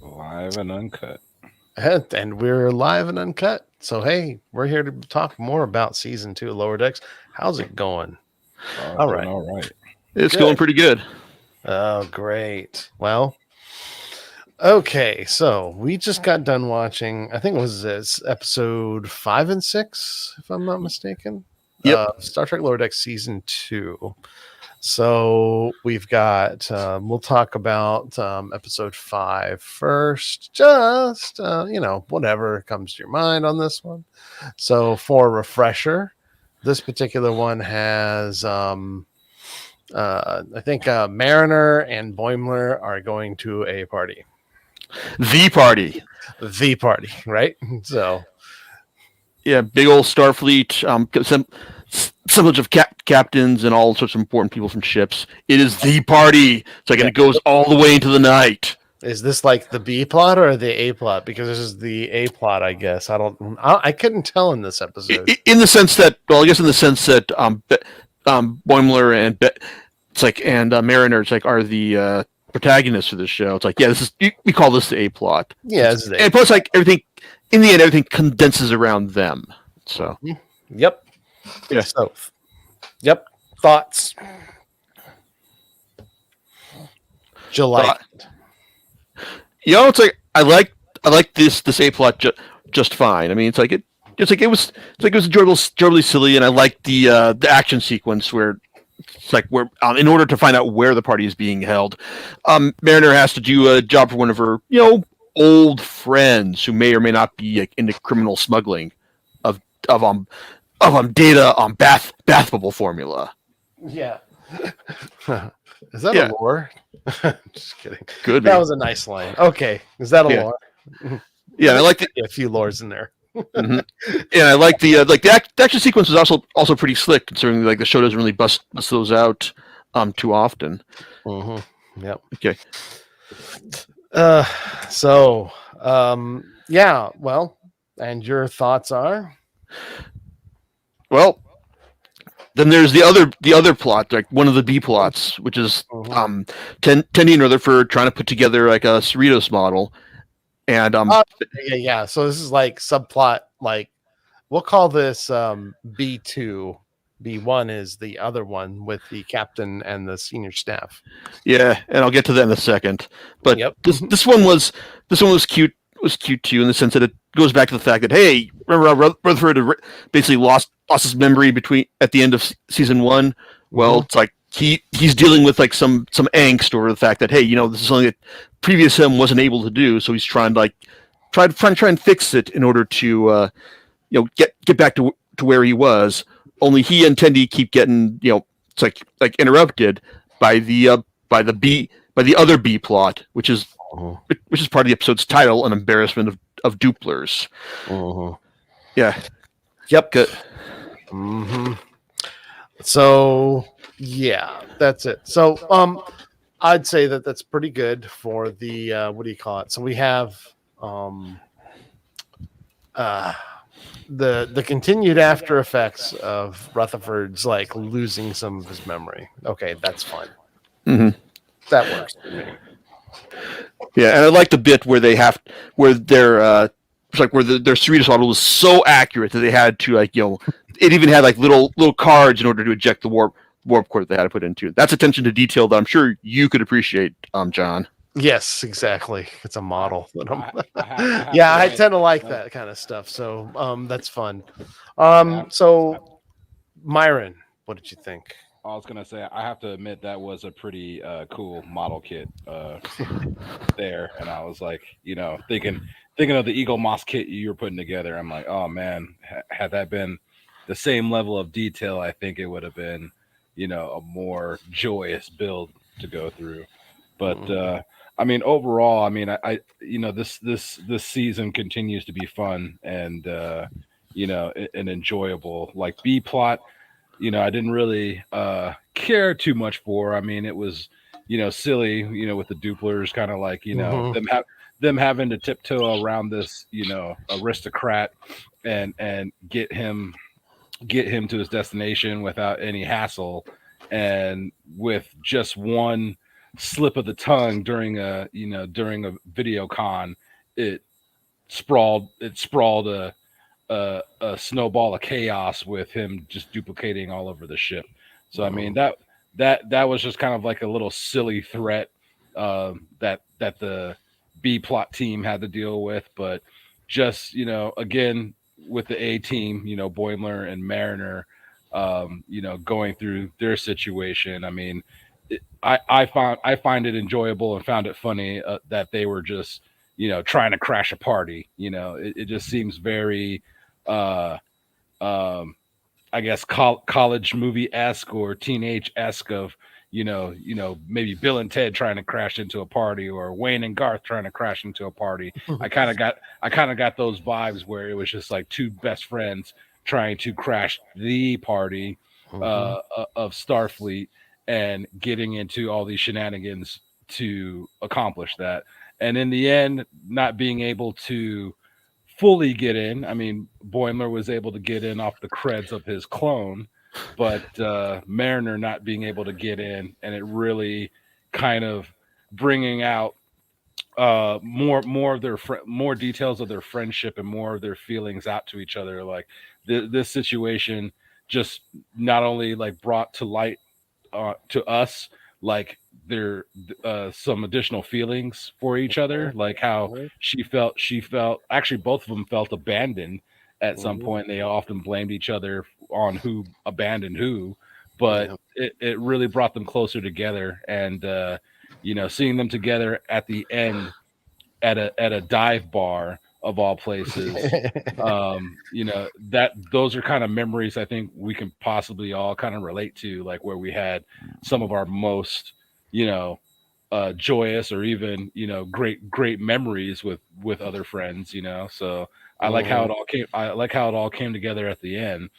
Live and uncut. And we're live and uncut. So, hey, we're here to talk more about season two of Lower Decks. How's it going? Oh, All doing right. all right. It's going Good. pretty good. Oh, great. Well, okay. So, we just got done watching, I think it was this episode 5 and 6, if I'm not mistaken, Yep. Star Trek Lower Decks season two. So we've got, we'll talk about episode 5 first. Just, whatever comes to your mind on this one. So for a refresher, this particular one has, I think Mariner and Boimler are going to a party. The party. The party, right? So, Yeah, big old Starfleet. Assemblage of captains and all sorts of important people from ships. It is the party. It's like, and it goes all the way into the night. is this like the B plot or the A plot? Because this is the A plot, I guess. I couldn't tell in this episode. In the sense that, well, I guess in the sense that Boimler and it's like and Mariner, it's like are the protagonists of the show. It's like, yeah, this is we call this the A plot. Yeah, this is and plus, like everything in the end, everything condenses around them. So, Yep. yeah. So, yep. Thoughts? July. It's like I like this A plot just fine. I mean, it was enjoyably silly, and I like the action sequence where it's like where in order to find out where the party is being held, Mariner has to do a job for one of her old friends who may or may not be like, into criminal smuggling of data on bath bubble formula. Yeah. Is that Yeah. a lore? Just kidding. Good. That was a nice line. Okay. Is that a Yeah. lore? Yeah, I like a few lores in there. and I like the action sequence is also pretty slick, considering like the show doesn't really bust those out too often. Mm-hmm. Yep. Okay. So, yeah. Well, and your thoughts are? Well, then there's the other plot, like one of the B plots, which is Tendi and Rutherford trying to put together like a Cerritos model, and yeah. So this is like subplot, like we'll call this B2. B1 is the other one with the captain and the senior staff. Yeah, and I'll get to that in a second. But Yep. this one was cute too, in the sense that it goes back to the fact that, hey, remember how Rutherford basically lost his memory at the end of season 1? Well, it's like he's dealing with like some angst over the fact that, hey, this is something that previous him wasn't able to do, so he's trying to try and fix it in order to get back to where he was. Only he and Tendi keep getting it's like interrupted by the other B plot, which is part of the episode's title, an embarrassment of duplers. Yeah. Yep. Good. So yeah, that's it. So I'd say that that's pretty good for the what do you call it? So we have the continued after effects of Rutherford's like losing some of his memory. Okay, that's fine. That works for me. Yeah, and I like the bit where their Cerritos model was so accurate that they had to it even had like little cards in order to eject the warp core that they had to put into it. That's attention to detail that I'm sure you could appreciate, John. Yes, exactly. It's a model. I tend to like that kind of stuff. So that's fun. So Myron, what did you think? I was gonna say I have to admit that was a pretty cool model kit there, and I was like, thinking of the Eagle Moss kit you were putting together. I'm like, oh man, had that been the same level of detail, I think it would have been, a more joyous build to go through. But I mean, overall, I mean, I this season continues to be fun and and enjoyable. Like B plot, I didn't really care too much for. I mean, it was silly, with the duplers, kind of like them having to tiptoe around this aristocrat and get him to his destination without any hassle, and with just one slip of the tongue during a video con, it sprawled a snowball of chaos with him just duplicating all over the ship. So I mean that was just kind of like a little silly threat that the B plot team had to deal with, but just again with the A team, Boimler and Mariner, going through their situation. I mean, I find it enjoyable and found it funny that they were just trying to crash a party. It just seems very uh, um, I guess college movie esque or teenage esque of maybe Bill and Ted trying to crash into a party or Wayne and Garth trying to crash into a party. I kind of got those vibes where it was just like two best friends trying to crash the party of Starfleet and getting into all these shenanigans to accomplish that. And in the end, not being able to fully get in. I mean, Boimler was able to get in off the creds of his clone, but Mariner not being able to get in, and it really kind of bringing out more of their more details of their friendship and more of their feelings out to each other. Like this situation just not only like brought to light to us like there some additional feelings for each other, like how she felt actually both of them felt abandoned at some point. They often blamed each other on who abandoned who, but it really brought them closer together. And seeing them together at the end at a dive bar of all places, that those are kind of memories I think we can possibly all kind of relate to, like where we had some of our most joyous or even great memories with other friends. So I like how it all came together at the end,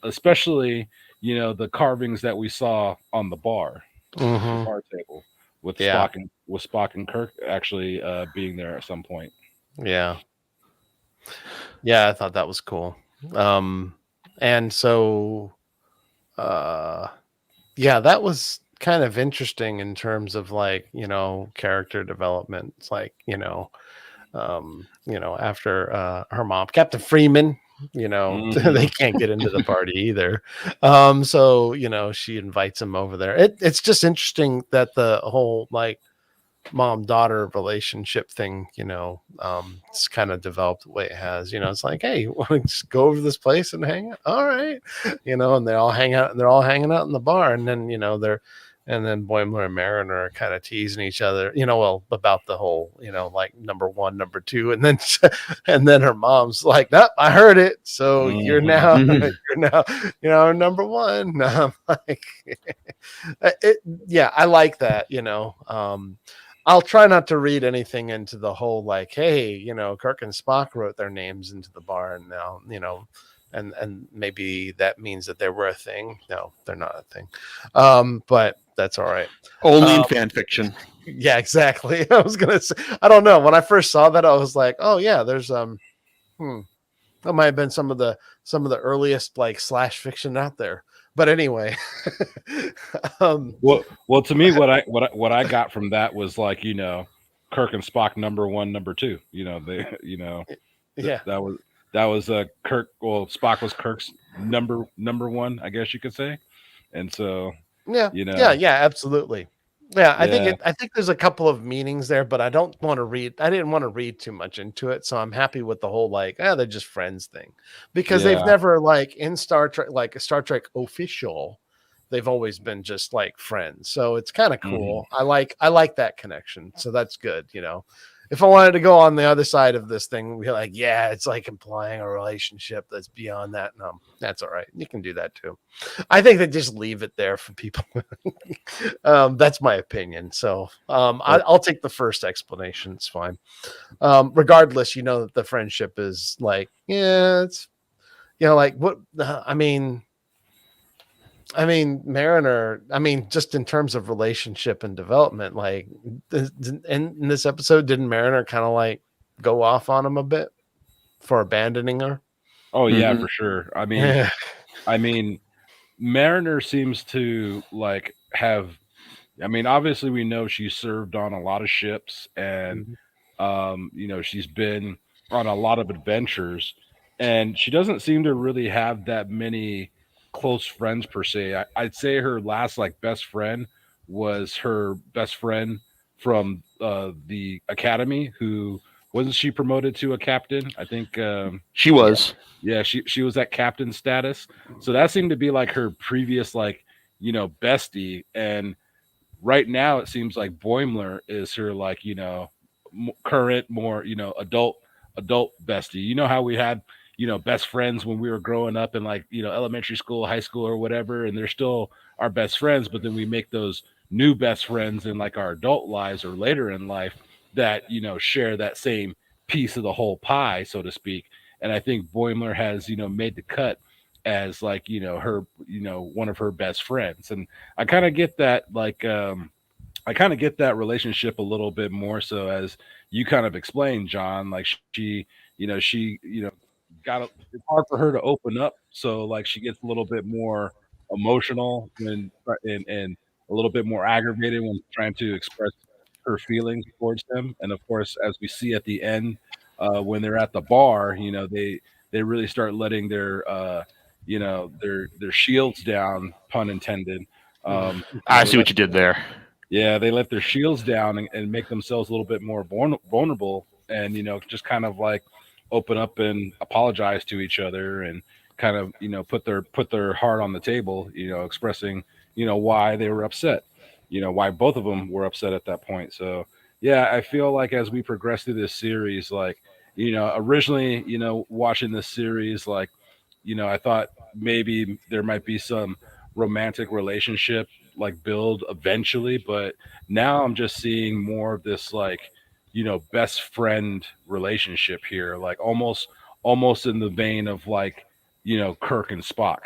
especially the carvings that we saw on the bar table with Spock and Kirk actually being there at some point. Yeah, I thought that was cool. And so that was kind of interesting in terms of like, character development. It's like, after her mom, Captain Freeman, they can't get into the party either. So, she invites him over there. It's just interesting that the whole like mom-daughter relationship thing, it's kind of developed the way it has. It's like, hey, want to just go over to this place and hang out? All right. And they all hang out, and they're all hanging out in the bar, and then and then Boimler and Mariner are kind of teasing each other, about the whole, like number one, number two, and then her mom's like, "Nope, I heard it. So you're now number one." I'm like, I like that. I'll try not to read anything into the whole like, hey, Kirk and Spock wrote their names into the bar, and now, and maybe that means that they were a thing. No, they're not a thing. But that's all right. Only in fan fiction. Yeah, exactly. I was gonna say, I don't know. When I first saw that, I was like, oh yeah, there's that might have been some of the earliest like slash fiction out there. But anyway, well, to me, what I got from that was like, Kirk and Spock number one, number two. That was Kirk. Well, Spock was Kirk's number one, I guess you could say. And so, yeah, absolutely. Yeah, I think there's a couple of meanings there, but I didn't want to read too much into it. So I'm happy with the whole like, they're just friends thing, because they've never like in Star Trek, like a Star Trek official, they've always been just like friends. So it's kind of cool. I like that connection. So that's good. If I wanted to go on the other side of this thing, we're like, yeah, it's like implying a relationship that's beyond that. No, that's all right. You can do that too. I think they just leave it there for people. That's my opinion. So I'll take the first explanation. It's fine. Regardless, that the friendship is like, it's, like what, Mariner, just in terms of relationship and development, like in this episode, didn't Mariner kind of like go off on him a bit for abandoning her? Oh yeah, for sure. I mean, Mariner seems to like have I mean, obviously, we know she served on a lot of ships, and Mhm. she's been on a lot of adventures, and she doesn't seem to really have that many close friends per se. I'd say her last like best friend was her best friend from the academy, who wasn't she promoted to a captain? I think. She was. Yeah, she was at captain status. So that seemed to be like her previous like bestie, and right now it seems like Boimler is her like current more adult bestie. You know how we had best friends when we were growing up in like elementary school, high school, or whatever, and they're still our best friends, but then we make those new best friends in like our adult lives or later in life that share that same piece of the whole pie, so to speak. And I think Boimler has made the cut as like her one of her best friends, and I kind of get that like I kind of get that relationship a little bit more so as you kind of explained, John. Like she it's hard for her to open up, so like she gets a little bit more emotional and a little bit more aggravated when trying to express her feelings towards him. And of course, as we see at the end, when they're at the bar, they really start letting their shields down, pun intended. I They see let what you did there. yeah, they let their shields down and make themselves a little bit more vulnerable, and just kind of like open up and apologize to each other, and kind of put their heart on the table, expressing why they were upset, why both of them were upset at that point. So yeah, I feel like as we progress through this series, like originally watching this series, like I thought maybe there might be some romantic relationship like build eventually, but now I'm just seeing more of this like best friend relationship here, like almost in the vein of like Kirk and Spock.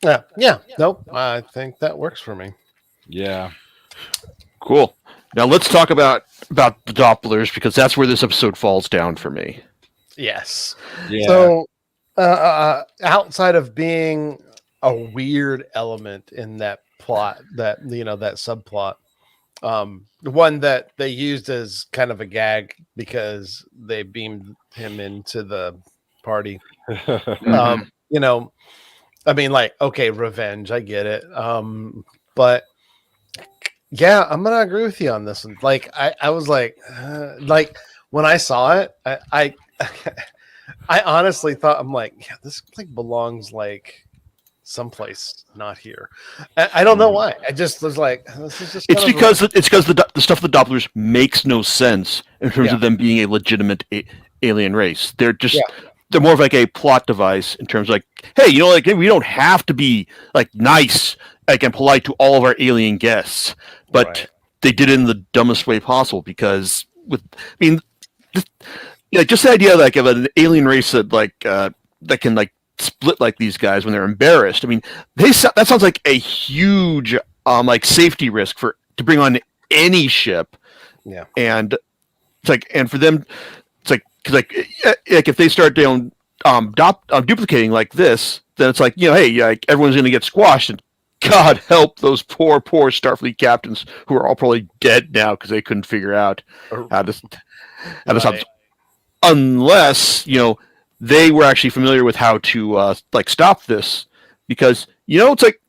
Yeah, yeah. Nope. I think that works for me. Yeah. Cool. Now let's talk about the Dopplers, because that's where this episode falls down for me. Yes. Yeah. So, outside of being a weird element in that plot, that that subplot, one that they used as kind of a gag because they beamed him into the party. Mhm. I mean, like, okay, revenge, I get it. But yeah, I'm gonna agree with you on this one. Like, I was like when I saw it, I honestly thought, I'm like, yeah, this like belongs like someplace not here. I don't know why. I just was like, this is just It's kind of because the stuff of the Dopplers makes no sense in terms Yeah. of them being a legitimate alien race. They're just Yeah. they're more of like a plot device in terms of like, hey, like hey, we don't have to be like nice, like and polite to all of our alien guests, but Right. they did it in the dumbest way possible because just the idea like of an alien race that that can like split like these guys when they're embarrassed. I mean, that sounds like a huge like safety risk to bring on any ship. Yeah. And it's like, and for them, it's like because like if they start duplicating like this, then it's like hey, like everyone's going to get squashed, and God help those poor Starfleet captains who are all probably dead now because they couldn't figure out how to stop. Right. Unless they were actually familiar with how to like stop this, because it's like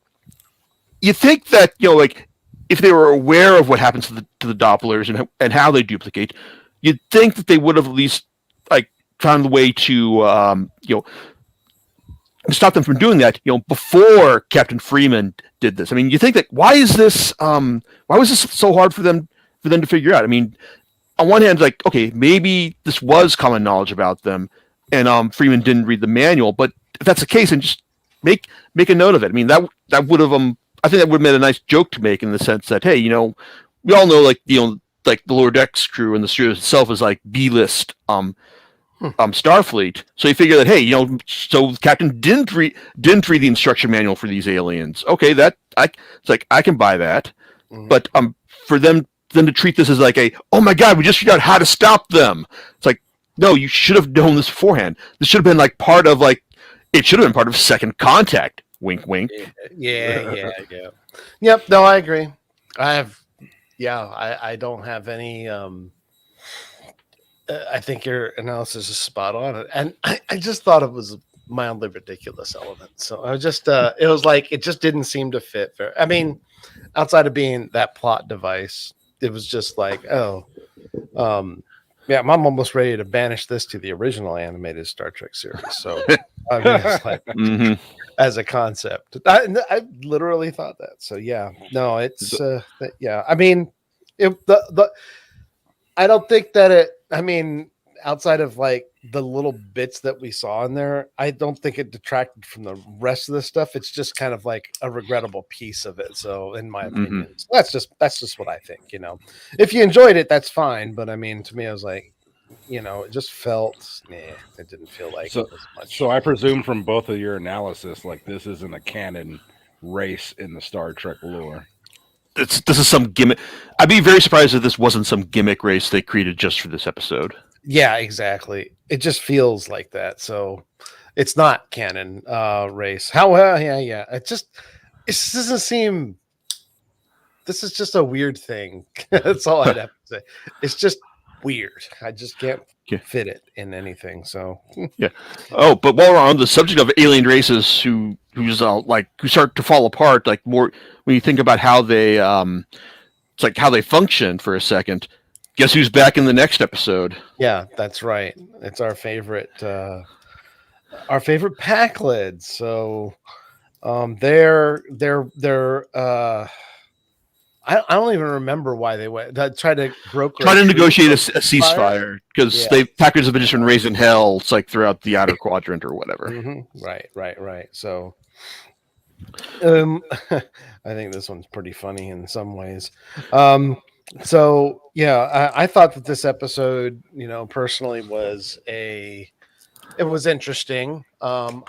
you think that like if they were aware of what happens to the Dopplers and how they duplicate, you'd think that they would have at least like found the way to stop them from doing that before Captain Freeman did this. I mean, you think that why was this so hard for them to figure out? I mean, on one hand, like, okay, maybe this was common knowledge about them, and Freeman didn't read the manual. But if that's the case, then just make a note of it. I mean, that would have I think that would have made a nice joke to make, in the sense that, hey, we all know like like the lower decks crew and the studio itself is like B-list Starfleet. So you figure that, hey, so the captain didn't read the instruction manual for these aliens. Okay, it's like I can buy that. Mhm. But for them to treat this as like oh my God, we just figured out how to stop them. It's like, no, you should have known this beforehand. This should have been like part of it should have been part of Second Contact. Wink, wink. Yeah. Yep. No, I agree. I have, yeah, I don't have any. I think your analysis is spot on, and I just thought it was a mildly ridiculous element. So I was just, it was like it just didn't seem to fit. I mean, outside of being that plot device, it was just like, oh, yeah, I'm almost ready to banish this to the original animated Star Trek series. So I mean, it's like as a concept, I literally thought that. So yeah, no, it's yeah. I mean, the I don't think that it. I mean, outside of like the little bits that we saw in there, I don't think it detracted from the rest of the stuff. It's just kind of like a regrettable piece of it. So, in my opinion, so that's just what I think. You know, if you enjoyed it, that's fine. But I mean, to me, I was like, you know, it just felt, it didn't feel like So, it was much. so I presume from both of your analysis, like this isn't a canon race in the Star Trek lore. This is some gimmick. I'd be very surprised if this wasn't some gimmick race they created just for this episode. Yeah, exactly. It just feels like that. So it's not canon race. How yeah. It just doesn't seem. This is just a weird thing. That's all I'd have to say. It's just weird. I just can't fit it in anything. So yeah. Oh, but while we're on the subject of alien races who start to fall apart, like more when you think about how they it's like how they function for a second. Guess who's back in the next episode? Yeah, that's right. It's our favorite Pakleds. So they're I don't even remember why they went try to negotiate a ceasefire because Packers have just been raising hell. It's like throughout the outer quadrant or whatever. Mm-hmm. Right. So, I think this one's pretty funny in some ways. So yeah, I thought that this episode, you know, personally it was interesting. Well,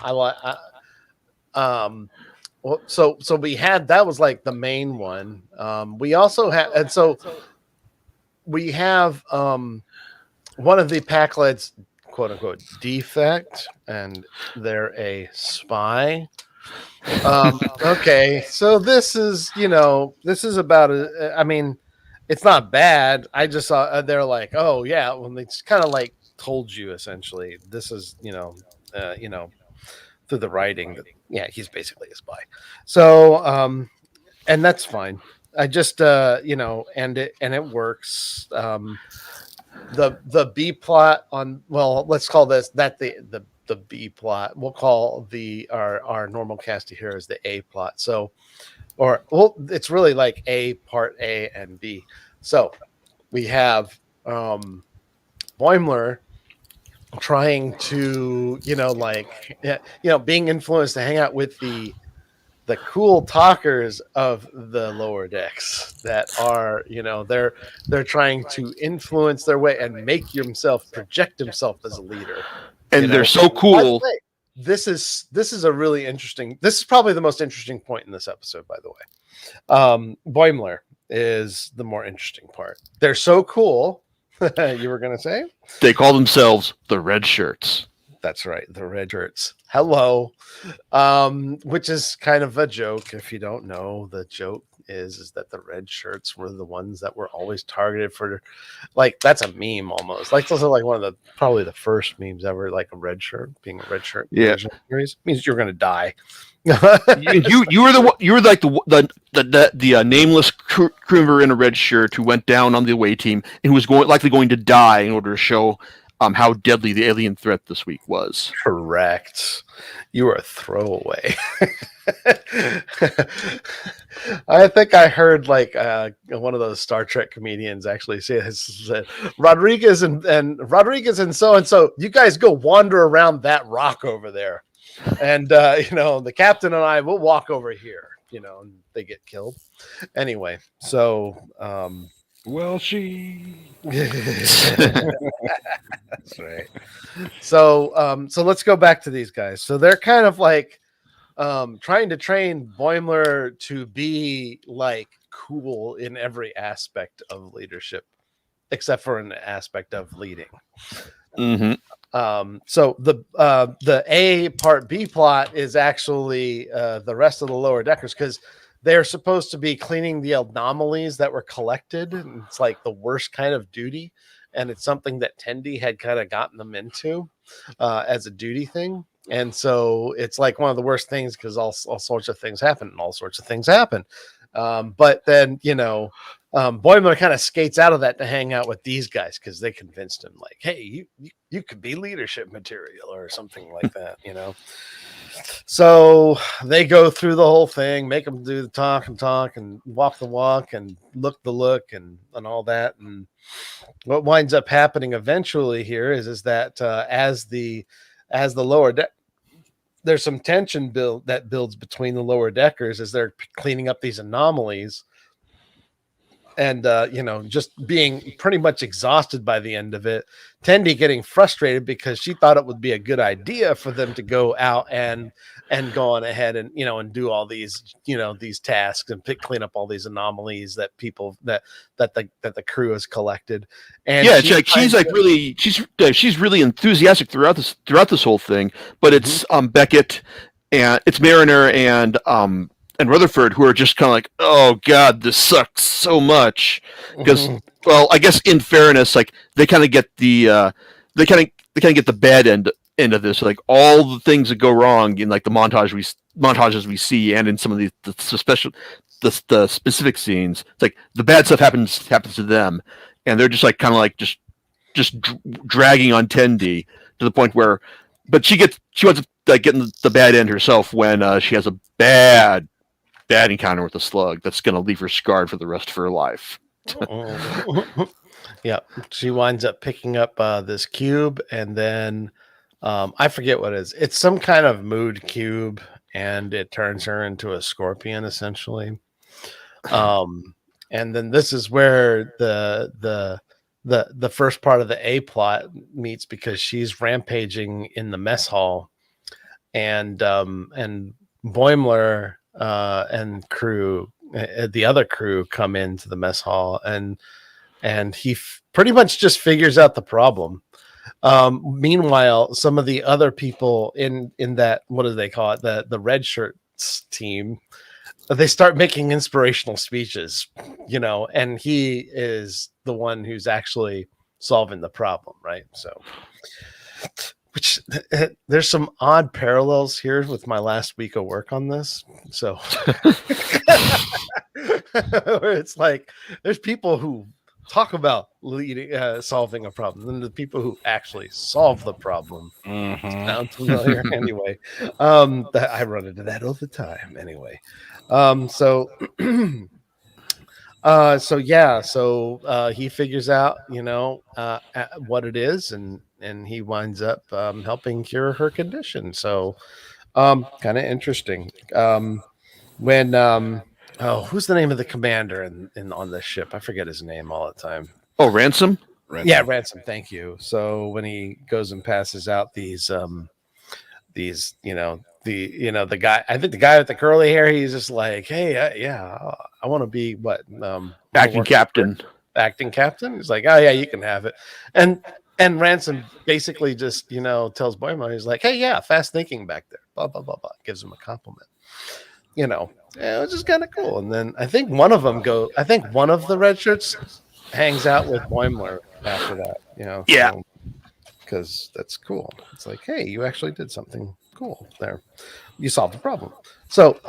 so we had that was like the main one. We also had, and so we have one of the Pakleds, quote unquote, defect, and they're a spy. Okay, so this is about I mean, it's not bad. I just saw they're like, oh yeah, when they kind of like told you essentially this is through the writing that he's basically a spy. So and that's fine. I just and it works. The B plot on, well, let's call this the B plot. We'll call our normal cast of heroes the A plot. So it's really like A part A and B. So we have Boimler trying to being influenced to hang out with the cool talkers of the lower decks that are they're trying to influence their way and project himself as a leader, and they're so cool. This is a really interesting, this is probably the most interesting point in this episode, by the way. Boimler is the more interesting part. They're so cool. You were gonna say they call themselves the Red Shirts. That's right, the Red Shirts. Hello, which is kind of a joke. If you don't know, the joke is that the Red Shirts were the ones that were always targeted for, like, that's a meme almost. Like, those are like one of probably the first memes ever. Like a red shirt, being a red shirt. Yeah, means you're gonna die. you were like the nameless crew member in a red shirt who went down on the away team and who was likely going to die in order to show how deadly the alien threat this week was. Correct. You are a throwaway. I think I heard like one of those Star Trek comedians actually say this, Rodriguez and so and so, you guys go wander around that rock over there. And the captain and I will walk over here, and they get killed. Anyway, so well, she that's right. So let's go back to these guys. So they're kind of like trying to train Boimler to be like cool in every aspect of leadership, except for an aspect of leading. Mm-hmm. So the A part B plot is actually the rest of the lower deckers, because they're supposed to be cleaning the anomalies that were collected. And it's like the worst kind of duty. And it's something that Tendi had kind of gotten them into as a duty thing. And so it's like one of the worst things because all sorts of things happen and all sorts of things happen. But then, Boimler kind of skates out of that to hang out with these guys because they convinced him, like, hey, you could be leadership material or something like that, So they go through the whole thing, make them do the talk and walk the walk and look the look and all that. And what winds up happening eventually here is that as the lower deck, there's some tension builds between the lower deckers as they're cleaning up these anomalies. And, just being pretty much exhausted by the end of it, Tendi getting frustrated because she thought it would be a good idea for them to go out and go on ahead and, and do all these, these tasks and clean up all these anomalies that people that the crew has collected. And yeah, she's really enthusiastic throughout this whole thing, but it's Beckett and it's Mariner and Rutherford who are just kind of like, oh god, this sucks so much because well, I guess in fairness, like they kind of get the they kind of get the bad end of this, like all the things that go wrong in like the montages we see and in some of the specific scenes. It's like the bad stuff happens to them, and they're just like kind of like just dragging on Tendi to the point where, but she wants to like getting the bad end herself when she has a bad encounter with a slug that's going to leave her scarred for the rest of her life. Yeah, she winds up picking up this cube, and then I forget what it is. It's some kind of mood cube, and it turns her into a scorpion, essentially. And then this is where the first part of the A plot meets because she's rampaging in the mess hall, and Boimler and crew, the other crew, come into the mess hall, and he pretty much just figures out the problem. Meanwhile, some of the other people in that, what do they call it, the red shirts team, they start making inspirational speeches, and he is the one who's actually solving the problem, right? So which there's some odd parallels here with my last week of work on this. So where it's like there's people who talk about solving a problem, and the people who actually solve the problem. Sounds familiar anyway. That I run into that all the time anyway. So he figures out, what it is, and he winds up helping cure her condition. So kind of interesting. Who's the name of the commander in on this ship? I forget his name all the time. Oh, Ransom? Yeah, Ransom. Thank you. So when he goes and passes out these the guy, I think the guy with the curly hair, he's just like, hey, I want to be acting captain. Acting captain. He's like, oh yeah, you can have it. And Ransom basically just, tells Boimler, he's like, hey, yeah, fast thinking back there. Blah, blah, blah, blah. Gives him a compliment. Which is kind of cool. And then I think one of the red shirts hangs out with Boimler after that, Yeah. Because that's cool. It's like, hey, you actually did something cool there. You solved the problem. So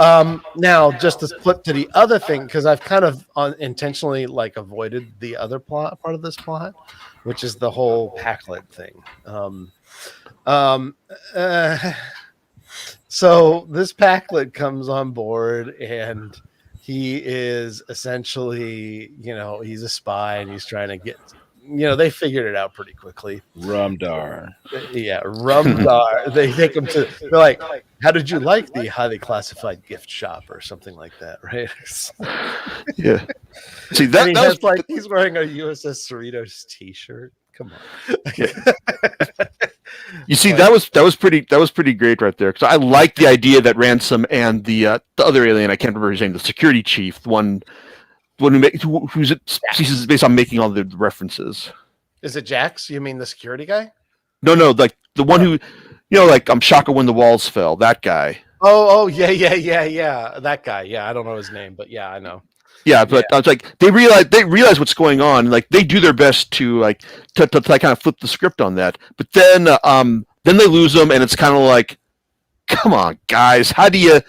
now just to flip to the other thing, because I've kind of intentionally avoided the other part of this plot, which is the whole Packlet thing. So this Packlet comes on board, and he is essentially, he's a spy, and he's trying to get, they figured it out pretty quickly. Rumdar. Yeah, Rumdar. They take him to, they're like, how did you like the highly classified gift shop or something like that, right? Yeah. See, that was he's wearing a USS Cerritos t-shirt. Come on. You see, that was pretty great right there, because I like the idea that Ransom and the other alien, I can't remember his name, the security chief, the one who's species based on making all the references. Is it Jax? You mean the security guy? No, like the one who, like Shaka when the walls fell, that guy. Oh, yeah. That guy. Yeah, I don't know his name, but yeah, I know. Yeah, but I was like, they realize what's going on. Like they do their best to like to kind of flip the script on that. But then they lose them, and it's kind of like, come on, guys, how do you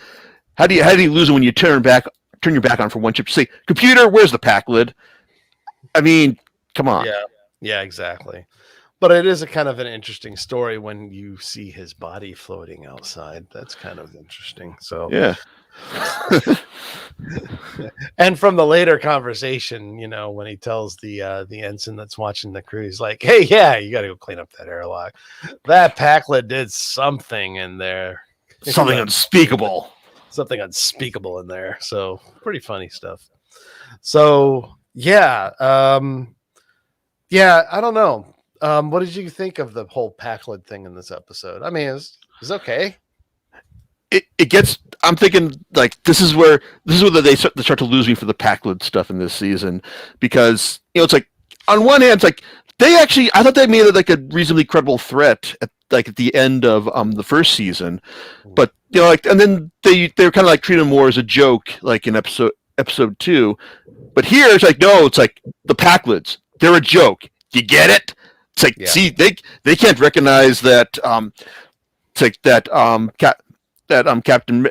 lose them when you turn your back on for one chip? Say, computer, where's the pack lid? I mean, come on. Yeah, exactly. But it is a kind of an interesting story when you see his body floating outside. That's kind of interesting. So Yeah. And from the later conversation, when he tells the ensign that's watching the crew, he's like, "Hey, yeah, you got to go clean up that airlock. That Packlet did something in there, Something unspeakable. something unspeakable in there." So pretty funny stuff. So yeah, I don't know. What did you think of the whole Packlet thing in this episode? I mean, it's okay. It gets. I'm thinking like this is where they start to lose me for the Packlet stuff in this season, because it's like on one hand it's like I thought they made it like a reasonably credible threat at the end of the first season, but and then they're kind of like treating him more as a joke like in episode 2, but here it's like no, it's like the Packlets, they're a joke. You get it? It's like see they can't recognize that it's like that Captain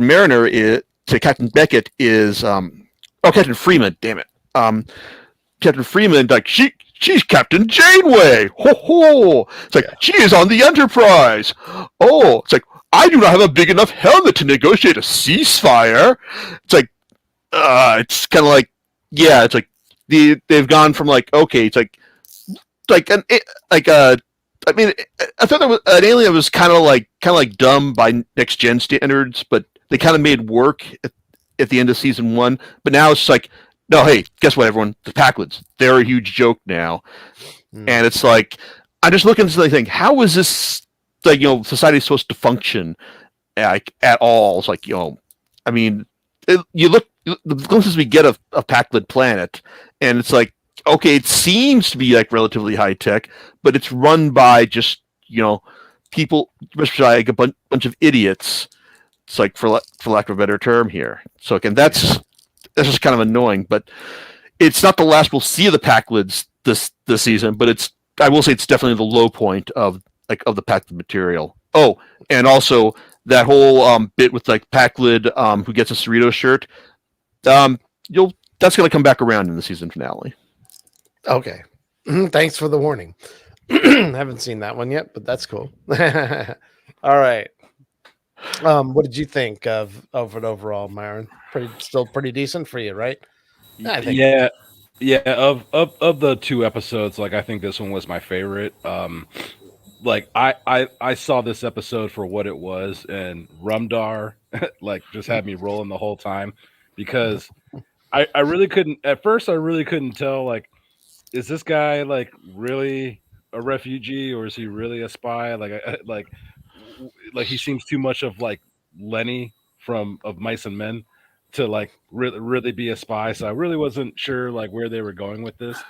Mariner is Captain Beckett is Captain Freeman, damn it. Captain Freeman, like she's Captain Janeway. Ho ho. It's like she is on the Enterprise. Oh, it's like I do not have a big enough helmet to negotiate a ceasefire. It's like it's kind of like it's like they've gone from like okay, it's like I mean, I thought that was an alien was kind of like dumb by next gen standards, but they kind of made work at the end of season 1. But now it's like, no, hey, guess what, everyone? The Packlets, they're a huge joke now, and it's like I'm just looking to think, how is this like society supposed to function like at all? It's like I mean, you look the glimpses we get of Packlet planet, and it's like. Okay, it seems to be like relatively high tech, but it's run by just people, like a bunch of idiots. It's like for lack of a better term here. So again, that's just kind of annoying. But it's not the last we'll see of the Packlids this season. But I will say it's definitely the low point of the Packlid material. Oh, and also that whole bit with like Packlid who gets a Cerritos shirt. That's going to come back around in the season finale. Okay. Thanks for the warning. Haven't seen that one yet, but that's cool. All right. What did you think of it overall, Myron? Still pretty decent for you, right? I think. Yeah. Of the 2 episodes, like I think this one was my favorite. Like I saw this episode for what it was, and Rumdar like just had me rolling the whole time, because I really couldn't at first. I really couldn't tell like. Is this guy like really a refugee, or is he really a spy? Like he seems too much of like Lenny of Mice and Men to like really be a spy. So I really wasn't sure like where they were going with this,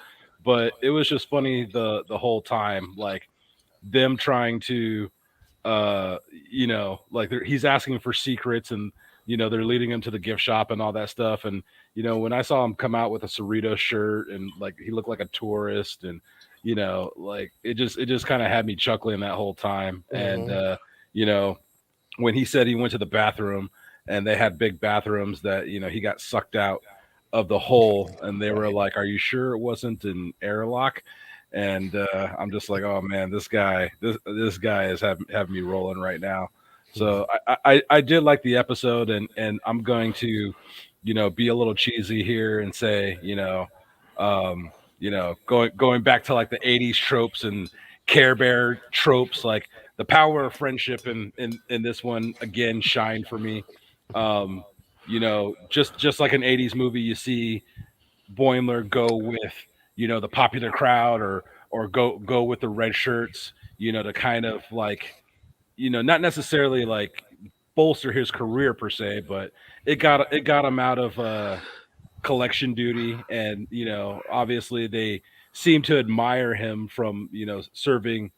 but it was just funny the whole time, like them trying to, like he's asking for secrets, and they're leading him to the gift shop and all that stuff, and. When I saw him come out with a Cerritos shirt and like he looked like a tourist, and like it just kind of had me chuckling that whole time. Mm-hmm. And when he said he went to the bathroom and they had big bathrooms that he got sucked out of the hole, and they were like, "Are you sure it wasn't an airlock?" And I'm just like, "Oh man, this guy is having me rolling right now." So I did like the episode, and I'm going to. Be a little cheesy here and say, going back to like the 80s tropes and Care Bear tropes, like the power of friendship in this one again shined for me. Just like an 80s movie, you see Boimler go with, the popular crowd or go with the red shirts, to kind of like, not necessarily like bolster his career per se, but it got him out of collection duty, and obviously they seem to admire him from serving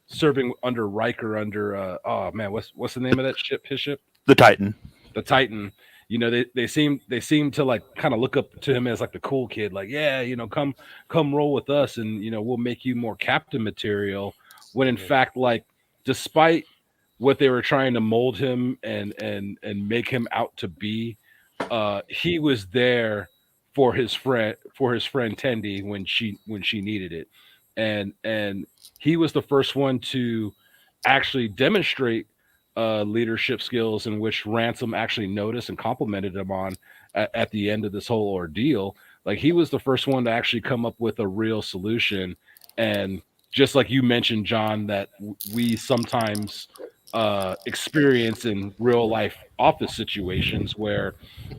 serving under Riker under oh man, what's the name of that ship? His ship, The Titan. the Titan. You know, they seem to like kind of look up to him as like the cool kid, like, yeah, you know, come roll with us, and you know, we'll make you more captain material. When in fact, like, despite what they were trying to mold him and make him out to be, he was there for his friend Tendi when she needed it, and he was the first one to actually demonstrate leadership skills in which Ransom actually noticed and complimented him on at the end of this whole ordeal. Like, he was the first one to actually come up with a real solution. And just like you mentioned, John, that we sometimes experience in real life office situations where,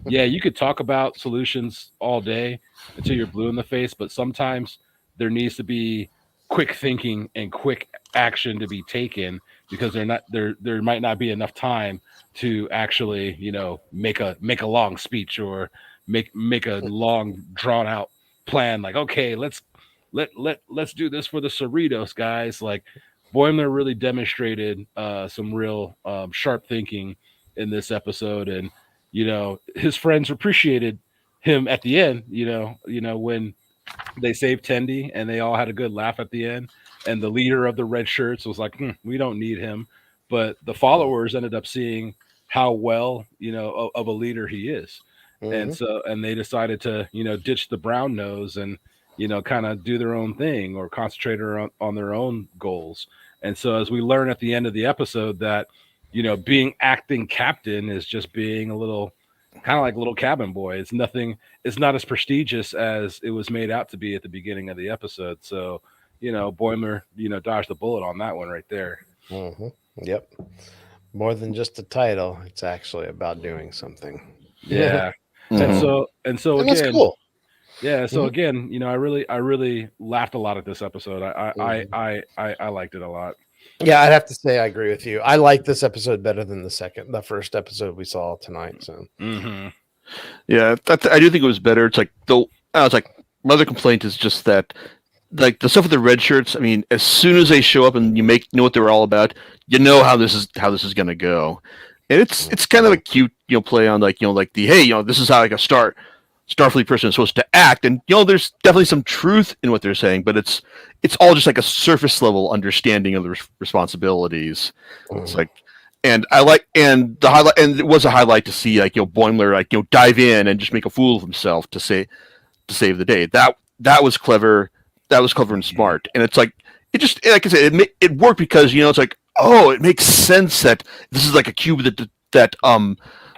yeah, you could talk about solutions all day until you're blue in the face, but sometimes there needs to be quick thinking and quick action to be taken, because there might not be enough time to actually, you know, make a long speech or make a long drawn out plan, like, okay, let's do this for the Cerritos, guys. Like, Boimler really demonstrated some real sharp thinking in this episode, and you know, his friends appreciated him at the end. You know when they saved Tendi and they all had a good laugh at the end. And the leader of the red shirts was like, we don't need him. But the followers ended up seeing how well, you know, of a leader he is. And they decided to, you know, ditch the brown nose and, you know, kind of do their own thing or concentrate on their own goals. And so as we learn at the end of the episode that, you know, being acting captain is just being a little kind of like little cabin boy. It's not as prestigious as it was made out to be at the beginning of the episode. So, you know, Boimler, you know, dodged the bullet on that one right there. Yep. More than just a title, it's actually about doing something. Yeah. Mhm. And so And again, that's cool. yeah. So again, you know, I really laughed a lot at this episode. I liked it a lot. Yeah, I'd have to say I agree with you. I like this episode better than the first episode we saw tonight. So Yeah, I do think it was better. It's like I was like, my other complaint is just that, like, the stuff with the red shirts. I mean, as soon as they show up and you know what they're all about, you know how this is going to go, and it's kind of a cute, you know, play on, like, you know, like the, hey, you know, this is how like a Starfleet person is supposed to act, and you know, there's definitely some truth in what they're saying, but it's all just like a surface level understanding of the responsibilities. It's like, and I like, and the highlight, and it was a highlight to see, like, you know, Boimler, like, you know, dive in and just make a fool of himself to save the day. That was clever. That was clever and smart. And it's like, it just, like I said, it worked because, you know, it's like, oh, it makes sense that this is like a cube that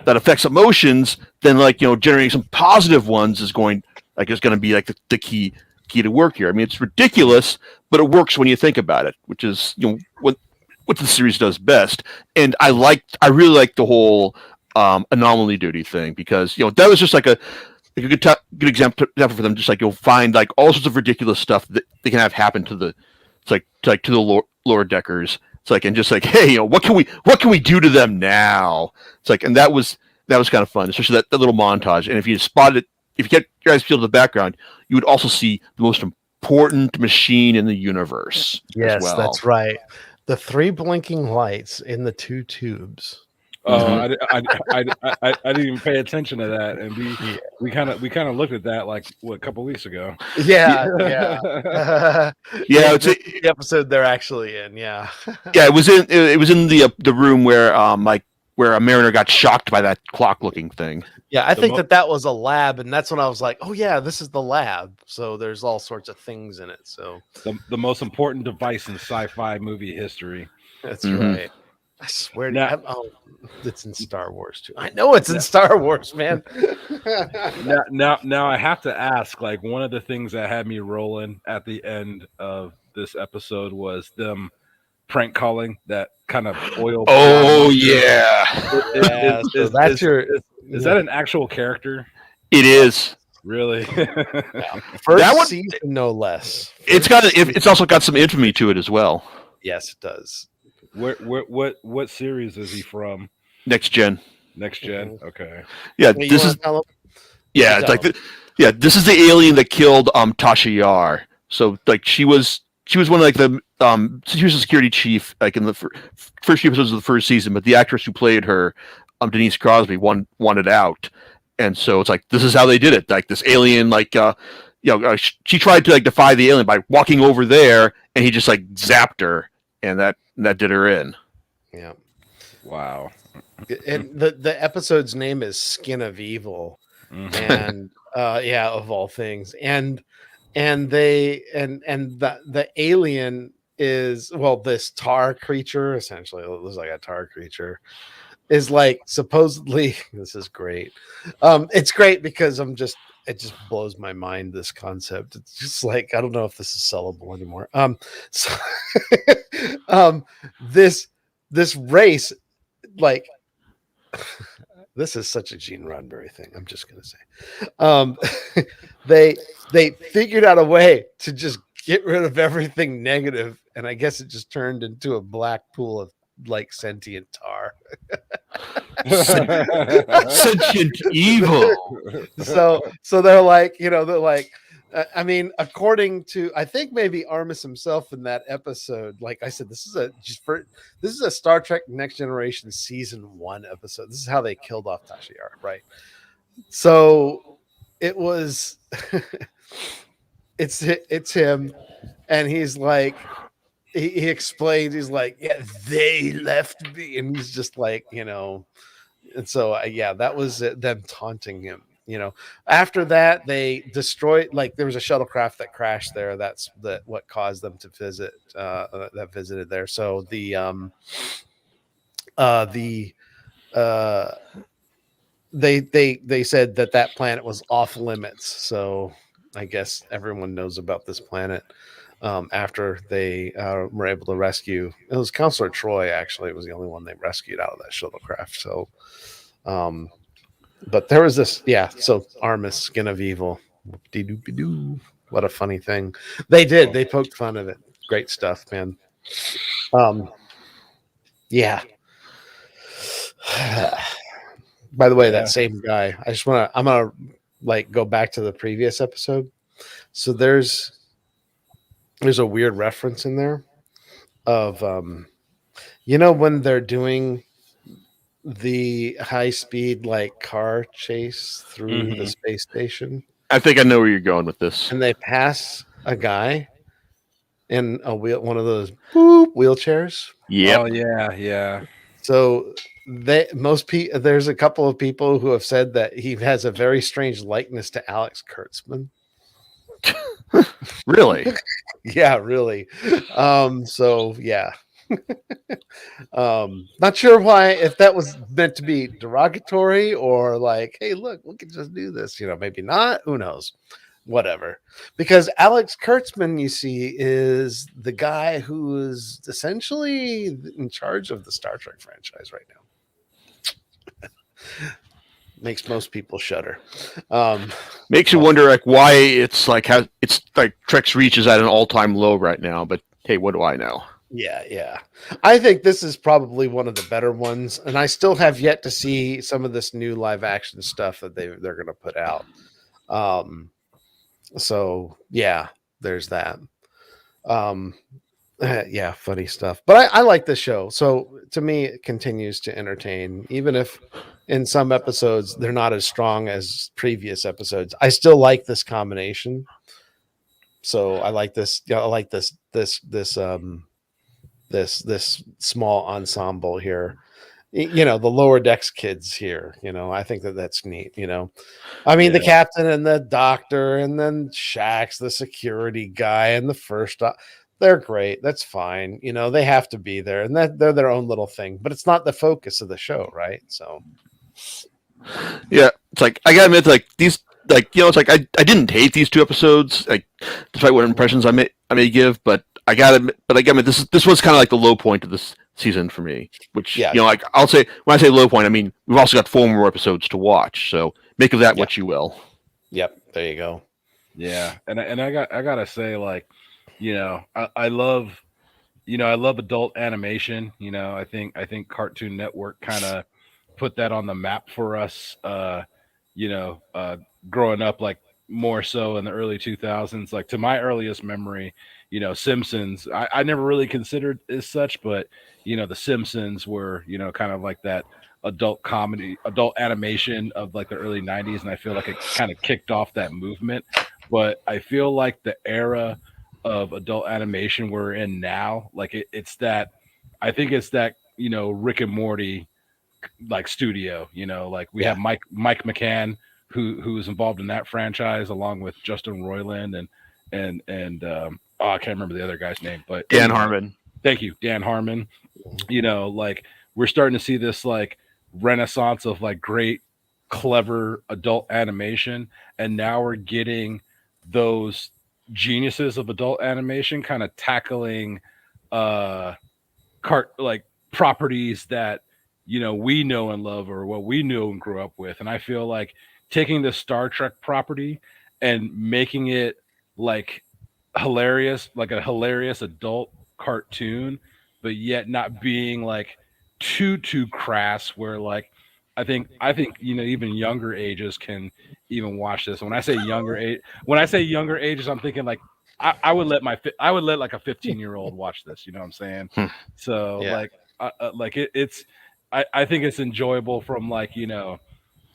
affects emotions. Then, like, you know, generating some positive ones is going to be like the key to work here. I mean, it's ridiculous, but it works when you think about it, which is, you know, what the series does best. And I really like the whole anomaly duty thing, because, you know, that was just like a good example for them. Just like, you'll find like all sorts of ridiculous stuff that they can have happen to the lower deckers. It's like, and just like, hey, you know, what can we do to them now? It's like, and that was kind of fun, especially that little montage. And if you get your eyes peeled to the background, you would also see the most important machine in the universe. yes, as well. that's right. The 3 blinking lights in the 2 tubes. I didn't even pay attention to that, and we kind of looked at that like a couple weeks ago. Yeah. Yeah, it's the episode they're actually in. Yeah. Yeah, it was in the room where where a Mariner got shocked by that clock looking thing. Yeah, I think that was a lab, and that's when I was like, oh yeah, this is the lab. So there's all sorts of things in it. So The most important device in sci-fi movie history. that's Mhm. right. I swear Now- it's in Star Wars too. I know it's in Star Wars, man. Now I have to ask, like, one of the things that had me rolling at the end of this episode was them prank calling that kind of oil. Oh yeah, Yeah, so that's is that an actual character? it is. Really? first that one- season, no less. It's also got some infamy to it as well. Yes, it does. What series is he from? Next Gen. Next Gen. Okay. Yeah, Hey, you this wanna is tell 'em? it's like this is the alien that killed Tasha Yar. So like she was she was one of like the she was a security chief like in the first few episodes of the first season, but the actress who played her, Denise Crosby, wanted out, and so it's like this is how they did it. Like this alien, like she tried to like defy the alien by walking over there, and he just like zapped her, and that did her in. Yeah. Wow. And the episode's name is Skin of Evil, and of all things, and the alien is, well, this tar creature, essentially it looks like a tar creature, is like supposedly this is great. It's great because it just blows my mind, this concept. It's just like, I don't know if this is sellable anymore. So this race, like, this is such a Gene Roddenberry thing. I'm just gonna say, they figured out a way to just get rid of everything negative, and I guess it just turned into a black pool of like sentient tar. Sentient evil. So they're like, I mean, according to, I think maybe Armis himself in that episode, like I said, this is a Star Trek Next Generation season 1 episode. This is how they killed off Tasha Yar, right? So it was, it's him, and he's like, he explains, he's like, yeah, they left me, and he's just like, and so that was them taunting him. After that, they destroyed, like, there was a shuttlecraft that crashed there. That's what caused them to visit that visited there. So they said that planet was off limits. So I guess everyone knows about this planet. After they were able to rescue, it was Counselor Troy, actually, was the only one they rescued out of that shuttlecraft. So but there was this, so Armis, Skin of Evil. Whoop-de-doop-de-doo. What a funny thing. They did. They poked fun of it. Great stuff, man. Yeah. By the way, that same guy, I'm going to like go back to the previous episode. So there's a weird reference in there of, when they're doing the high-speed like car chase through the space station. I think I know where you're going with this. And they pass a guy in one of those wheelchairs. Yeah. Oh yeah. So there's a couple of people who have said that he has a very strange likeness to Alex Kurtzman. Really? Yeah, really. So yeah. Not sure why, if that was meant to be derogatory or like, hey, look, we can just do this, maybe not, who knows, whatever. Because Alex Kurtzman, you see, is the guy who is essentially in charge of the Star Trek franchise right now. Makes most people shudder. Makes you wonder, like, why it's like Trek's reach is at an all-time low right now, but hey, what do I know? Yeah. I think this is probably one of the better ones, and I still have yet to see some of this new live action stuff that they're going to put out. So yeah, there's that. Funny stuff. But I like this show. So to me, it continues to entertain, even if in some episodes they're not as strong as previous episodes. I still like this combination. So I like this. I like this small ensemble here. The lower decks kids here. I think that's neat. I mean, the captain and the doctor, and then Shax, the security guy, and the first. They're great. That's fine. They have to be there, and that they're their own little thing. But it's not the focus of the show, right? So, yeah, it's like I gotta admit, like these, like it's like I didn't hate these 2 episodes, like despite what impressions I may give, but I gotta admit this was kind of like the low point of this season for me. Which like I'll say, when I say low point, I mean we've also got 4 more episodes to watch, so make of that what you will. Yep, there you go. Yeah, and I gotta say, like, I love adult animation. I think Cartoon Network kind of put that on the map for us. Growing up, like more so in the early 2000s. Like to my earliest memory, Simpsons. I never really considered as such, but the Simpsons were kind of like that adult comedy, adult animation of like the early '90s, and I feel like it kind of kicked off that movement. But I feel like the era of adult animation we're in now, like it's that. I think it's that Rick and Morty like studio. Like we have Mike McCann who's involved in that franchise along with Justin Roiland and I can't remember the other guy's name, but Dan anyway, Harmon. Thank you, Dan Harmon. Like we're starting to see this like renaissance of like great, clever adult animation, and now we're getting those geniuses of adult animation kind of tackling like properties that we know and love or what we knew and grew up with. And I feel like taking the Star Trek property and making it like hilarious, like a hilarious adult cartoon, but yet not being like too crass where like I think even younger ages can even watch this. When I say younger ages, I'm thinking like I would let like a 15-year-old watch this. You know what I'm saying? So like it's I think it's enjoyable from like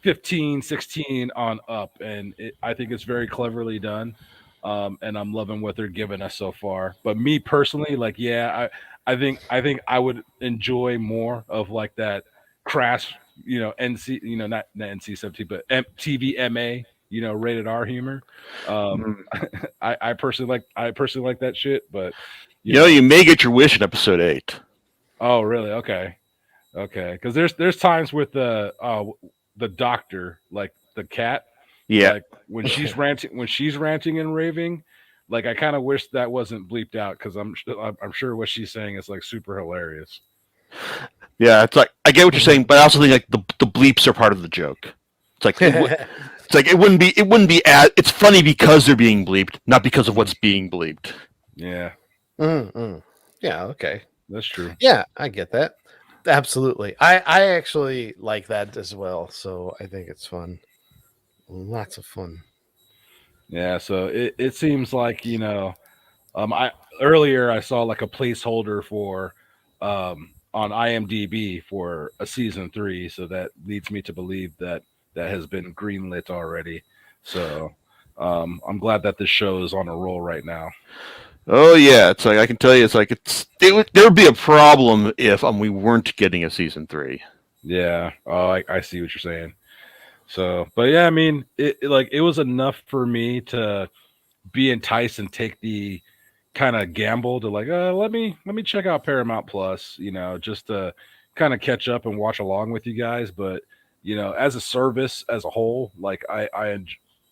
15, 16 on up, and I think it's very cleverly done. And I'm loving what they're giving us so far. But me personally, like, I think I would enjoy more of like that crass, NC, not NC-17, but TVMA, rated R humor. I personally like that shit, but You may get your wish in episode 8. Oh, really? Okay. Because there's times with the doctor, like the cat. Yeah. Like when she's ranting and raving, like I kind of wish that wasn't bleeped out because I'm sure what she's saying is like super hilarious. Yeah, it's like I get what you're saying, but I also think like the bleeps are part of the joke. It's like it wouldn't be it's funny because they're being bleeped, not because of what's being bleeped. Yeah. Mm-mm. Yeah. Okay. That's true. Yeah, I get that. Absolutely. I actually like that as well. So I think it's fun. Lots of fun. Yeah. So it seems like I earlier I saw like a placeholder for on IMDb for a season 3, so that leads me to believe that has been greenlit already. So I'm glad that this show is on a roll right now. Oh yeah, it's like I can tell you, it's like there would be a problem if we weren't getting a season 3. Yeah. Oh, I see what you're saying. So, but yeah, I mean, it was enough for me to be enticed and take the kind of gamble to like, let me check out Paramount Plus, just to kind of catch up and watch along with you guys. But as a service as a whole, like I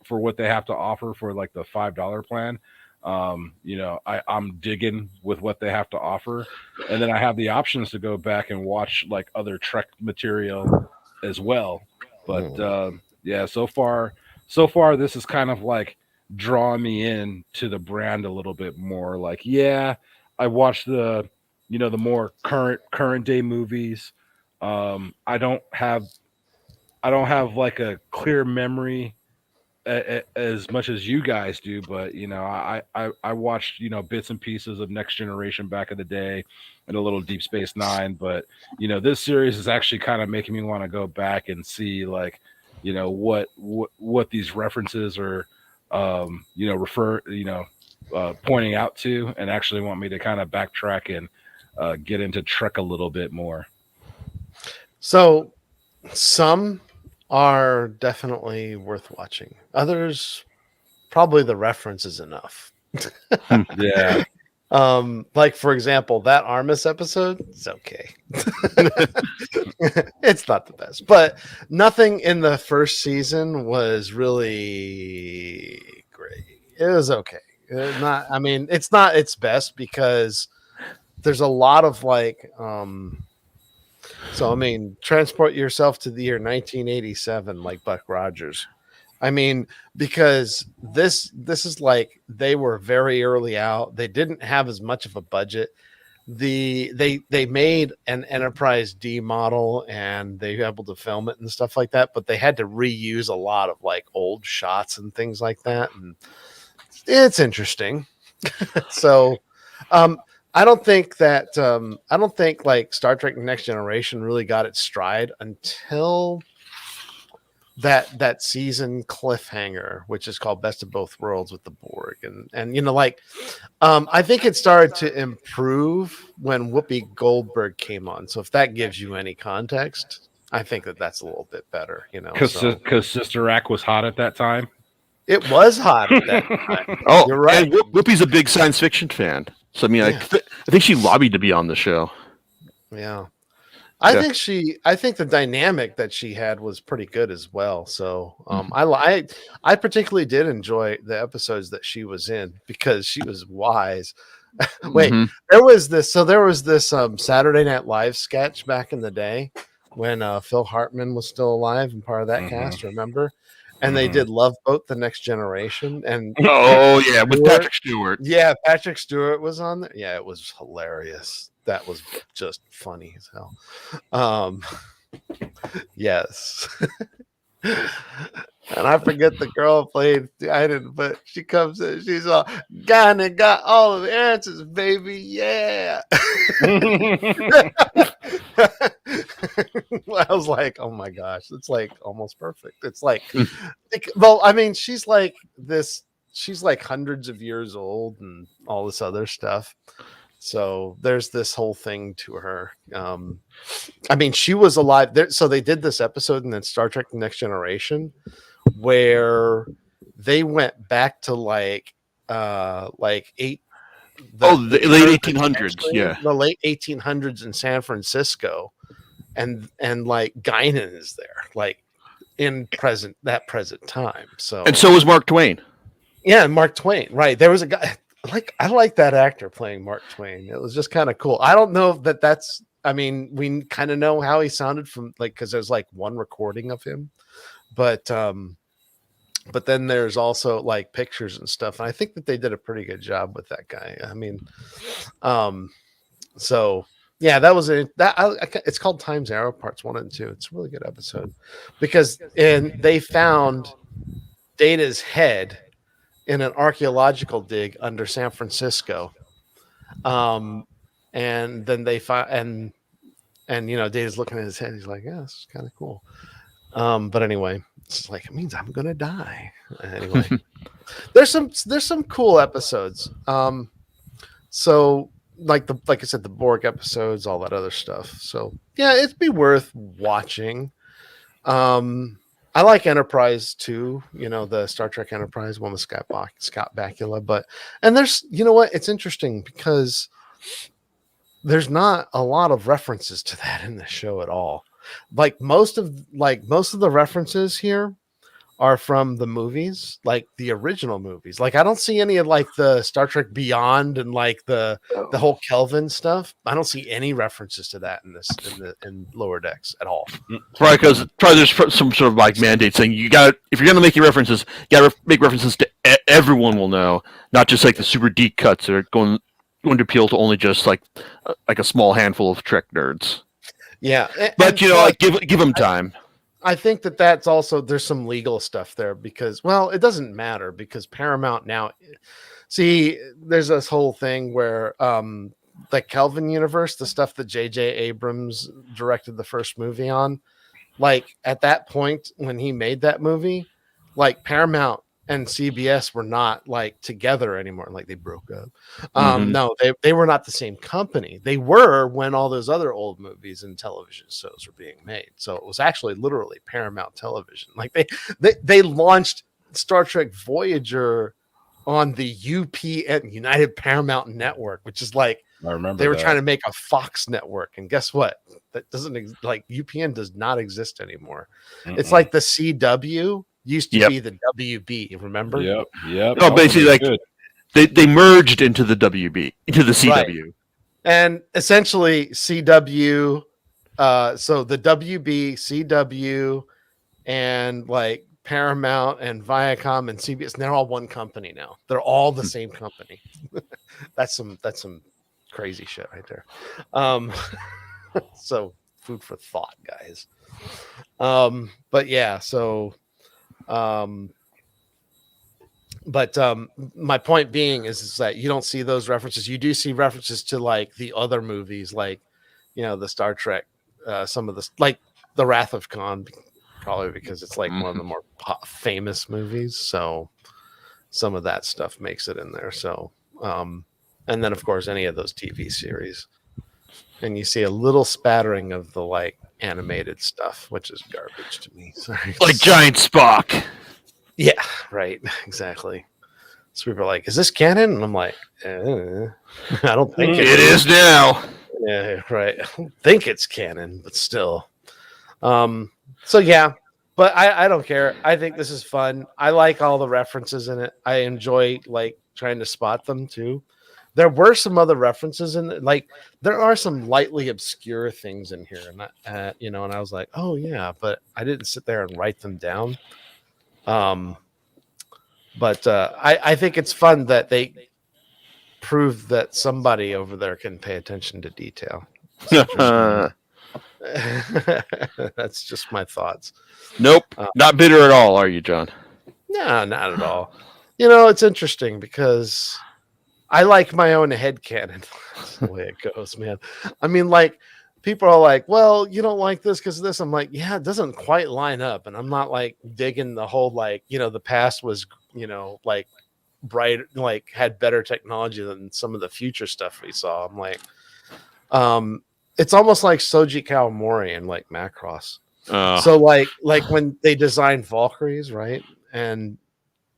for what they have to offer for like the $5 plan, I'm digging with what they have to offer, and then I have the options to go back and watch like other Trek material as well. But yeah, so far this is kind of like drawing me in to the brand a little bit more. Like, yeah, I watched the the more current day movies. I don't have like a clear memory as much as you guys do, but I watched bits and pieces of Next Generation back in the day and a little Deep Space Nine, but this series is actually kind of making me want to go back and see like what these references are pointing out to, and actually want me to kind of backtrack and get into Trek a little bit more. So some are definitely worth watching. Others, probably the reference is enough. Yeah. Like for example, that Armus episode, it's okay. It's not the best, but nothing in the first season was really great. It was okay. It's not its best because there's a lot of like transport yourself to the year 1987 like Buck Rogers. Because this is like they were very early out. They didn't have as much of a budget. They made an Enterprise D model and they were able to film it and stuff like that, but they had to reuse a lot of like old shots and things like that. And it's interesting. So, I don't think that I don't think like Star Trek: Next Generation really got its stride until that season cliffhanger, which is called Best of Both Worlds with the Borg, and like I think it started to improve when Whoopi Goldberg came on. So if that gives you any context, I think that's a little bit better. Because So Sister Act was hot at that time. it was hot at that time. Oh, You're right. And Whoopi's a big science fiction fan, so I mean, Yeah. I think she lobbied to be on the show. Yeah. Yeah. I think the dynamic that she had was pretty good as well. So I particularly did enjoy the episodes that she was in because she was wise. Wait, Mhm. there was this Saturday Night Live sketch back in the day when Phil Hartman was still alive and part of that Mhm. cast, remember? And they Mhm. did Love Boat: The Next Generation, and Oh yeah, with Stewart. Patrick Stewart. yeah, Patrick Stewart was on there. Yeah, it was hilarious. That was just funny as hell. Yes. And I forget the girl who played. I didn't, but she comes in. She's all gone and got all of the answers, baby. Yeah. I was like, oh my gosh, it's like almost perfect. It's like, well, I mean, she's like this. She's like hundreds of years old and all this other stuff. So there's this whole thing to her. I mean, she was alive there. So they did this episode in Star Trek: The Next Generation where they went back to like eight. The late turn 1800s. century, Yeah. the late 1800s in San Francisco, and like Guinan is there, like in present time. So And so was Mark Twain. yeah, Mark Twain, right? There was a guy I like that actor playing Mark Twain. It was just kind of cool. I don't know if that's. I mean, we kind of know how he sounded from like because there's like one recording of him, but then there's also like pictures and stuff. And I think that they did a pretty good job with that guy. I mean, so yeah, that was it's called Time's Arrow Parts 1 and 2. It's a really good episode because they found Data's head in an archaeological dig under San Francisco. And then they find and Data's looking at his head. He's like, yeah, this is kind of cool. But anyway, it's like it means I'm gonna die. Anyway, there's some cool episodes. So like I said, the Borg episodes, all that other stuff. So yeah, it'd be worth watching. I like Enterprise too. The Star Trek Enterprise one with Scott Bakula. And there's what? It's interesting because there's not a lot of references to that in the show at all. Like most of the references here are from the movies, like the original movies. Like I don't see any of like the Star Trek Beyond and like the whole Kelvin stuff. I don't see any references to that in Lower Decks at all. Probably because there's some sort of like mandate saying if you're gonna make your references, you gotta make references to everyone will know, not just like the super deep cuts that are going to appeal to only just like a small handful of Trek nerds. Yeah, but like give them time. I think that's also there's some legal stuff there because it doesn't matter because Paramount now. See, there's this whole thing where the Kelvin universe, the stuff that J.J. Abrams directed the first movie on, like at that point when he made that movie, like Paramount and CBS were not like together anymore. Like they broke up. No, they were not the same company. They were when all those other old movies and television shows were being made. So it was actually literally Paramount Television. Like they launched Star Trek Voyager on the UPN, United Paramount Network, which is like I remember they were trying to make a Fox network, and guess what? That doesn't like UPN does not exist anymore. It's like the CW used to be the WB. Remember? Yep. No, basically like they merged into the WB, into the CW, right. And essentially CW. So the WB, CW, and like Paramount and Viacom and CBS, they're all one company now. They're all the same company. That's some crazy shit right there. So food for thought, guys. But yeah, so But my point being is that you don't see those references. You do see references to like the other movies, like the Star Trek, some of the like the Wrath of Khan, probably because it's like one of the more famous movies. So some of that stuff makes it in there. So and then of course any of those TV series, and you see a little spattering of the like animated stuff, which is garbage to me. Sorry, Like Giant Spock. yeah, right, exactly. So people are like, "Is this canon?" And I'm like, I don't think It is now. Yeah, right. I don't think it's canon, but still. So yeah, but I don't care. I think this is fun. I like all the references in it. I enjoy like trying to spot them too. There were some other references in it. Like there are some lightly obscure things in here, and and I was like, oh yeah, but I didn't sit there and write them down. But I think it's fun that they prove that somebody over there can pay attention to detail. That's just my thoughts. Nope. Not bitter at all, are you, John? No, not at all. It's interesting because I like my own headcanon. That's the way it goes, man. I mean, like, people are like, well, you don't like this because of this. I'm like, yeah, it doesn't quite line up. And I'm not like digging the whole, like, the past was, like bright, like had better technology than some of the future stuff we saw. I'm like, it's almost like Soji Kawamori and like Macross. So like when they designed Valkyries, right? And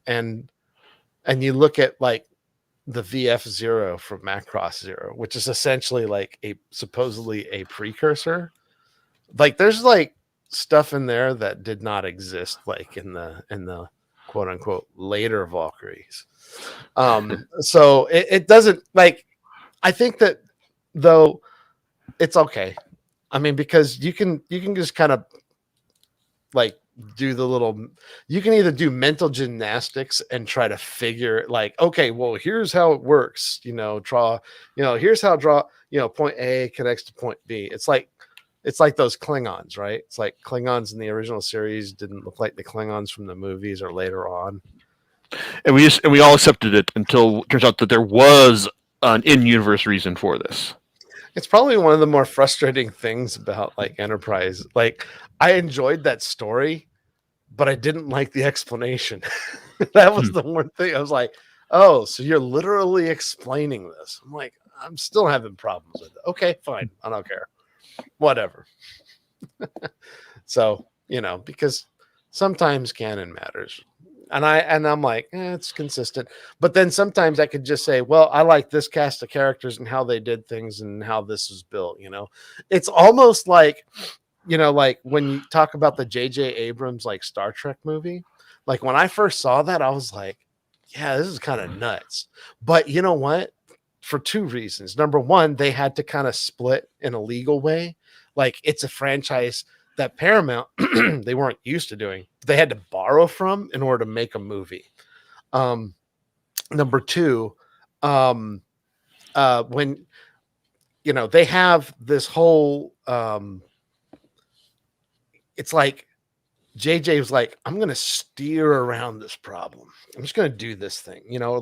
you look at like the VF-0 from Macross Zero, which is essentially like supposedly a precursor. Like there's like stuff in there that did not exist like in the quote unquote later Valkyries. So it doesn't like, I think that though it's okay. I mean, because you can just kind of like do the little, you can either do mental gymnastics and try to figure like, okay, well, here's how it works, here's how point A connects to point B. It's like those Klingons, right? It's like Klingons in the original series didn't look like the Klingons from the movies or later on. And we all accepted it until it turns out that there was an in-universe reason for this. It's probably one of the more frustrating things about like Enterprise. Like I enjoyed that story, but I didn't like the explanation. That was the one thing. I was like, oh, so you're literally explaining this. I'm like, I'm still having problems with it. Okay, fine. I don't care. Whatever. So, because sometimes canon matters. And I'm like, it's consistent. But then sometimes I could just say, well, I like this cast of characters and how they did things and how this was built. It's almost like, like when you talk about the J.J. Abrams like Star Trek movie, like when I first saw that, I was like, yeah, this is kind of nuts. But you know what? For two reasons. Number one, they had to kind of split in a legal way. Like it's a franchise that Paramount they weren't used to doing. They had to borrow from in order to make a movie. Number two, when they have this whole it's like JJ was like, I'm gonna steer around this problem. I'm just gonna do this thing, or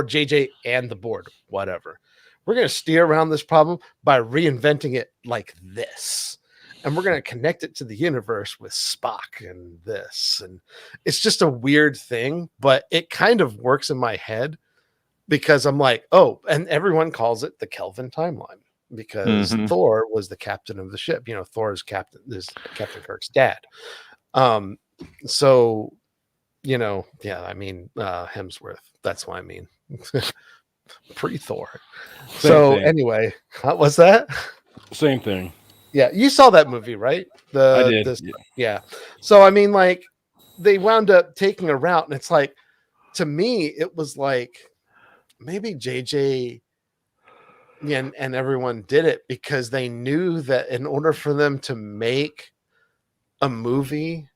JJ and the board, whatever. We're gonna steer around this problem by reinventing it like this. And we're going to connect it to the universe with Spock and this. And it's just a weird thing, but it kind of works in my head because I'm like, oh, and everyone calls it the Kelvin timeline because Thor was the captain of the ship. Thor is Captain Kirk's dad. So, yeah, I mean, Hemsworth, that's what I mean. Pre-Thor. So anyway, what was that? Same thing. Yeah, you saw that movie, right? I did. Yeah. So I mean, like, they wound up taking a route, and it's like, to me, it was like maybe JJ and everyone did it because they knew that in order for them to make a movie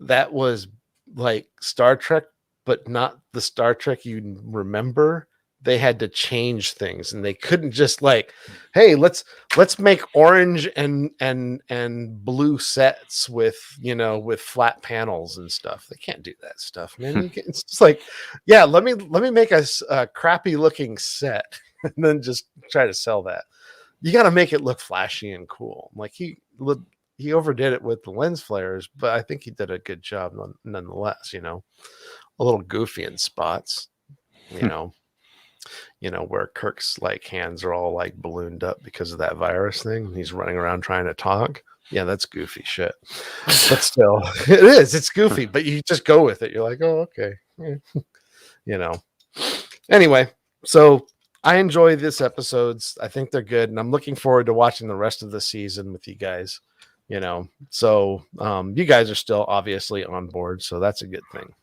that was like Star Trek, but not the Star Trek you remember, they had to change things, and they couldn't just like, hey, let's make orange and blue sets with, you know, with flat panels and stuff. They can't do that stuff, man. It's just like, yeah, let me make a crappy looking set and then just try to sell that. You got to make it look flashy and cool. Like he overdid it with the lens flares, but I think he did a good job nonetheless. You know, a little goofy in spots. You know where Kirk's like hands are all like ballooned up because of that virus thing. He's running around trying to talk. Yeah, that's goofy shit. But still, it is. It's goofy, but you just go with it. You're like, oh, okay. Yeah. You know. Anyway, so I enjoy this episodes. I think they're good, and I'm looking forward to watching the rest of the season with you guys. You know, so you guys are still obviously on board, so that's a good thing.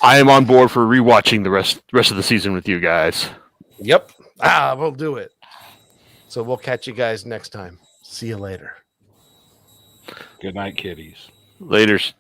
I am on board for rewatching the rest of the season with you guys. Yep. We'll do it. So we'll catch you guys next time. See you later. Good night, kiddies. Laters.